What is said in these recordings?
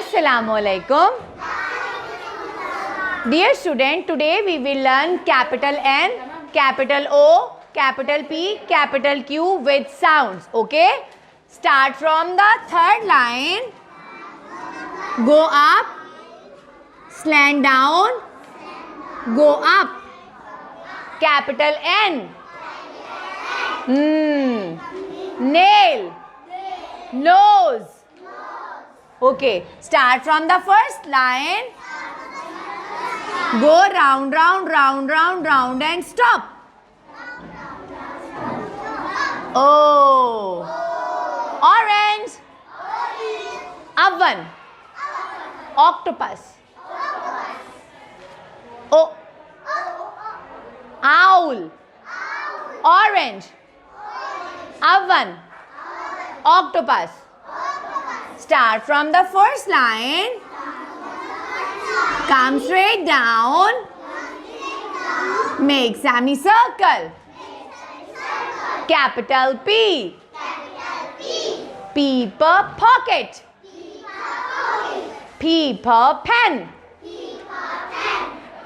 Assalamualaikum. Dear student, today we will learn capital N, capital O, capital P, capital Q with sounds. Okay? Start from the third line. Go up, slant down, go up. Capital N. Nail, nose. Okay, start from the first line. Go round, round, round, round, round and stop. Oh. Orange. Oven. Octopus. Oh. Owl. Orange. Oven. Octopus. Start from the first line. Come straight down. Make semicircle. Capital P. P for pocket. P for pen.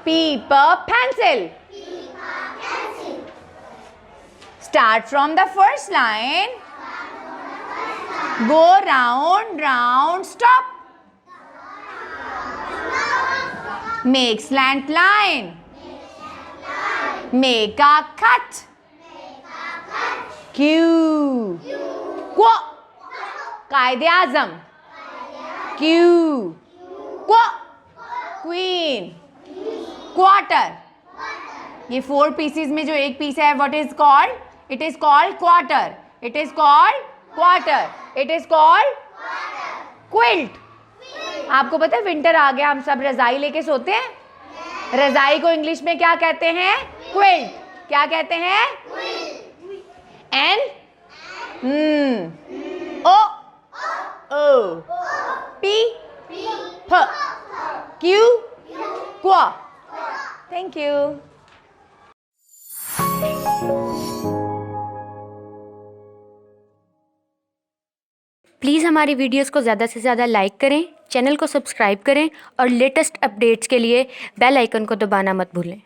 P for pencil. Start from the first line. Go round, round, stop. Make slant line. Make a cut. Q. Qu. Qaid-e-Azam. Q. Qu. Queen. Quarter. ये 4 pieces में जो एक piece है, what is called? It is called quarter. It is called quarter. It is called quilt. आपको पता है winter आ गया, हम सब रजाई लेके सोते हैं. रजाई को इंग्लिश में क्या कहते हैं? क्विल्ट. क्या कहते हैं? N O O P F Q क्वा. Thank you. प्लीज़ हमारी वीडियोस को ज़्यादा से ज़्यादा लाइक करें, चैनल को सब्सक्राइब करें और लेटेस्ट अपडेट्स के लिए बेल आइकन को दबाना मत भूलें.